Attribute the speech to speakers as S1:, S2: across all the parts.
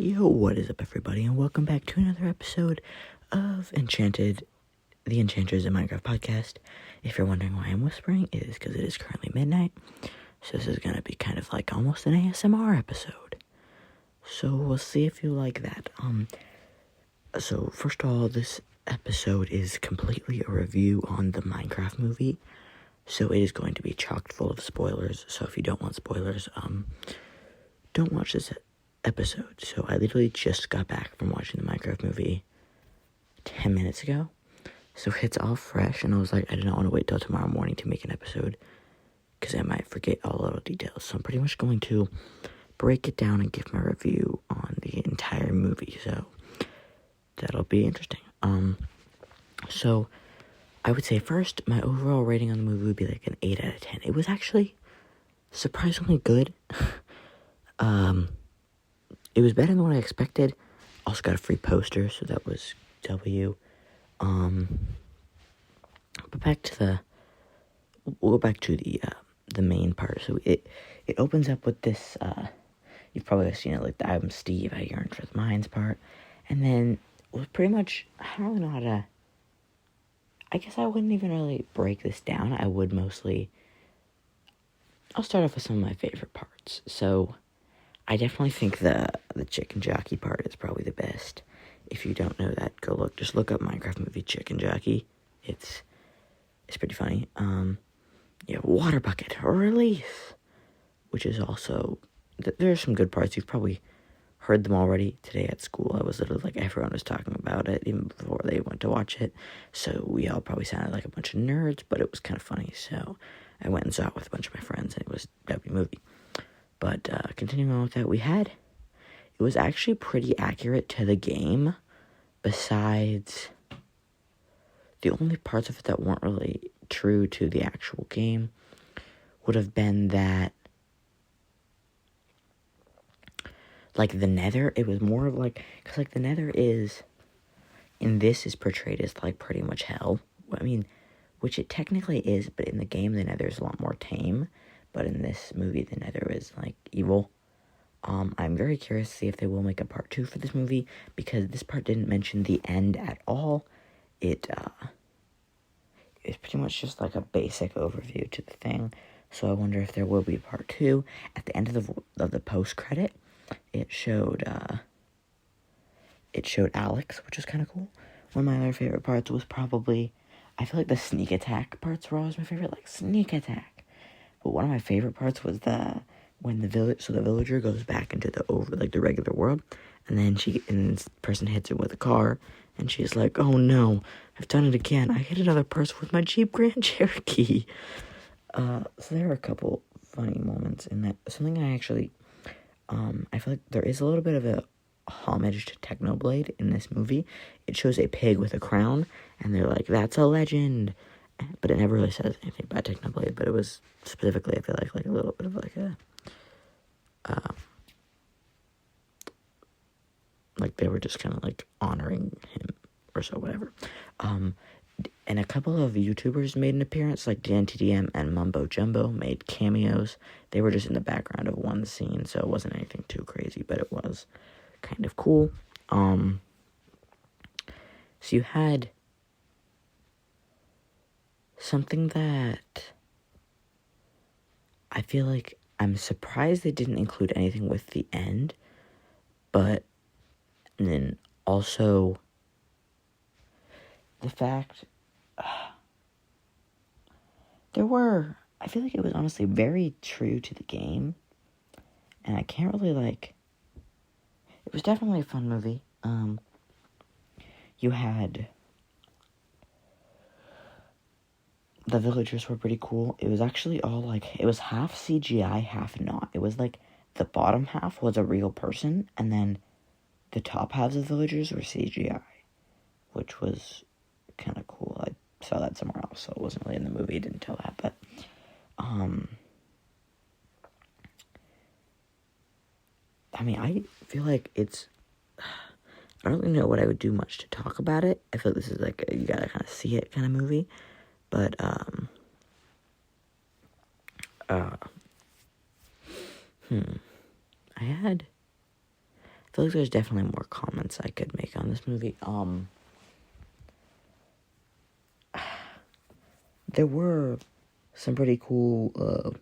S1: Yo, what is up, everybody, and welcome back to another episode of the Enchanters in Minecraft podcast. If you're wondering why I'm whispering, it is because it is currently midnight, so this is going to be kind of like almost an ASMR episode. So we'll see if you like that. So first of all, this episode is completely a review on the Minecraft movie, so it is going to be chock full of spoilers. So if you don't want spoilers, don't watch this episode. So I literally just got back from watching the Minecraft movie 10 minutes ago, so it's all fresh, and I was like, I did not want to wait till tomorrow morning to make an episode because I might forget all the little details. So I'm pretty much going to break it down and give my review on the entire movie, so that'll be interesting. So I would say first, my overall rating on the movie would be like an 8 out of 10. It was actually surprisingly good. It was better than what I expected. Also got a free poster, so that was W. But we'll go back to the main part. So it opens up with this, you've probably seen it, like the I'm Steve, I yearn for the mines part. And then it was pretty much, I don't really know how to, I guess I wouldn't even really break this down. I'll start off with some of my favorite parts. So I definitely think the chicken jockey part is probably the best. If you don't know that, just look up Minecraft movie chicken jockey. It's pretty funny. Water bucket release, which is also, there are some good parts. You've probably heard them already. Today at school, I was literally like, everyone was talking about it even before they went to watch it. So we all probably sounded like a bunch of nerds, but it was kind of funny. So I went and saw it with a bunch of my friends, and it was a W movie. But continuing on with that, it was actually pretty accurate to the game, besides the only parts of it that weren't really true to the actual game would have been that, like, the nether, it was more of like, because like the nether is portrayed as like pretty much hell. I mean, which it technically is, but in the game the nether is a lot more tame. But in this movie, the nether is, like, evil. I'm very curious to see if they will make a part 2 for this movie, because this part didn't mention the end at all. It's pretty much just, like, a basic overview to the thing. So I wonder if there will be a part 2. At the end of the post-credit, it showed Alex, which was kind of cool. One of my other favorite parts was probably, I feel like the sneak attack parts were always my favorite, like, sneak attack. But one of my favorite parts was when the villager goes back into the regular world, and then this person hits it with a car, and she's like, "Oh no, I've done it again. I hit another person with my Jeep Grand Cherokee." So there are a couple funny moments in that. Something I actually, I feel like there is a little bit of a homage to Technoblade in this movie. It shows a pig with a crown, and they're like, "That's a legend." But it never really says anything about Technoblade, but it was specifically, I feel like a little bit of like a, like they were just kind of like honoring him or so, whatever. And a couple of YouTubers made an appearance, like DNTDM and Mumbo Jumbo made cameos. They were just in the background of one scene, so it wasn't anything too crazy, but it was kind of cool. So you had something that I feel like I'm surprised they didn't include anything with the end, but then also the fact I feel like it was honestly very true to the game, and I can't really it was definitely a fun movie. You had, the villagers were pretty cool. It was actually all it was half CGI, half not. It was like the bottom half was a real person, and then the top halves of the villagers were CGI, which was kind of cool. I saw that somewhere else, so it wasn't really in the movie. It didn't tell that, but I mean, I feel like it's, I don't really know what I would do much to talk about it. I feel like this is like you gotta kind of see it kind of movie, but I feel like there's definitely more comments I could make on this movie. There were some pretty cool,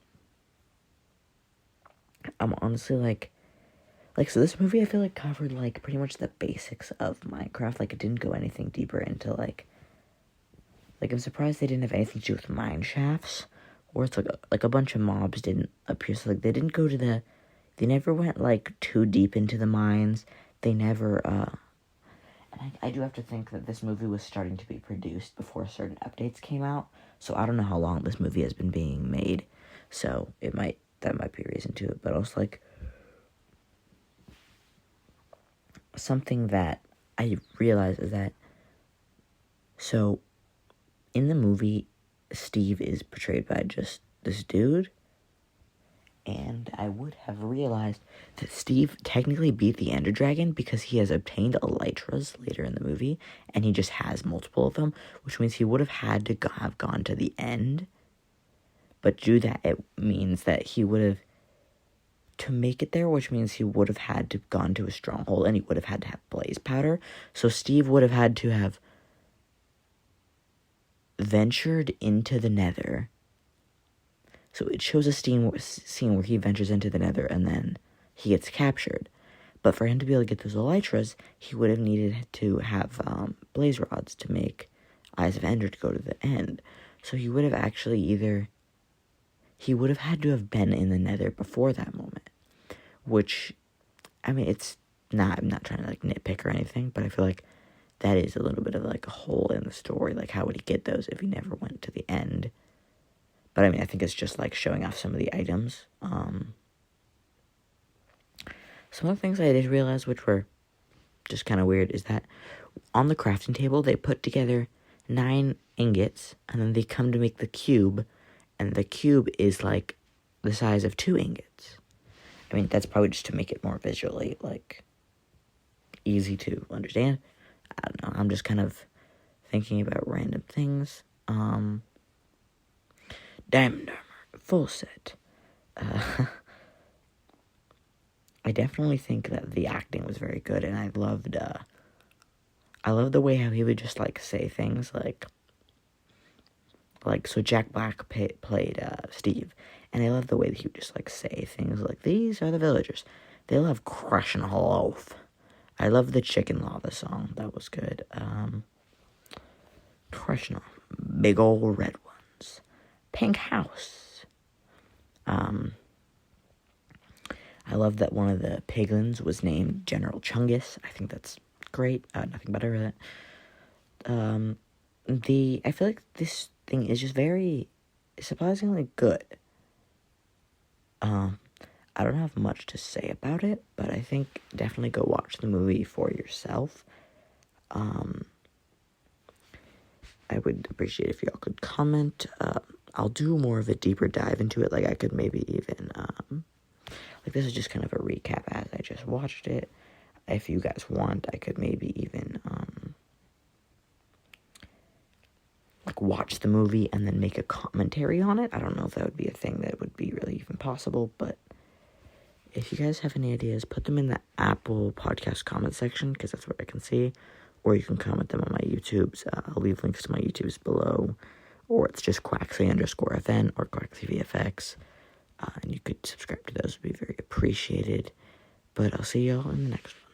S1: I'm honestly, so this movie I feel like covered, like, pretty much the basics of Minecraft. Like, it didn't go anything deeper into, like, I'm surprised they didn't have anything to do with mine shafts, or it's, like a bunch of mobs didn't appear, so, like, they didn't go to they never went, like, too deep into the mines. They never, and I do have to think that this movie was starting to be produced before certain updates came out, so I don't know how long this movie has been being made, so that might be a reason to it, but also, like, something that I realized is that, so, in the movie, Steve is portrayed by just this dude, and I would have realized that Steve technically beat the Ender Dragon because he has obtained elytras later in the movie, and he just has multiple of them, which means he would have had to have gone to the end. But to do that, it means that he would have, to make it there, which means he would have had to gone to a stronghold, and he would have had to have blaze powder. So Steve would have had to have ventured into the Nether. So it shows a scene where he ventures into the Nether and then he gets captured. But for him to be able to get those elytras, he would have needed to have blaze rods to make Eyes of Ender to go to the end. So he would have actually he would have had to have been in the Nether before that moment. Which, I mean, I'm not trying to, like, nitpick or anything, but I feel like that is a little bit of, like, a hole in the story. Like, how would he get those if he never went to the end? But, I mean, I think it's just, like, showing off some of the items. Some of the things I did realize, which were just kind of weird, is that on the crafting table, they put together 9 ingots, and then they come to make the cube, and the cube is, like, the size of 2 ingots. I mean, that's probably just to make it more visually, like, easy to understand. I don't know, I'm just kind of thinking about random things. Diamond armor, full set. I definitely think that the acting was very good, and I loved the way how he would just, like, say things, so Jack Black played Steve, and I love the way that he would just, like, say things like, these are the villagers. They love crushing a loaf. I love the Chicken Lava song. That was good. Crushing a big old red ones. Pink house. I love that one of the piglins was named General Chungus. I think that's great. Nothing better than that. I feel like this thing is just very surprisingly good. I don't have much to say about it, but I think definitely go watch the movie for yourself. I would appreciate if y'all could comment. I'll do more of a deeper dive into it. Like, I could maybe even, this is just kind of a recap as I just watched it. If you guys want, I could maybe even, watch the movie and then make a commentary on it. I don't know if that would be a thing that would be really even possible, but if you guys have any ideas, put them in the Apple Podcast comment section, because that's where I can see, or you can comment them on my YouTubes. I'll leave links to my YouTubes below, or it's just Quaxley_FN or QuaxleyVFX, and you could subscribe to those. Would be very appreciated, but I'll see y'all in the next one.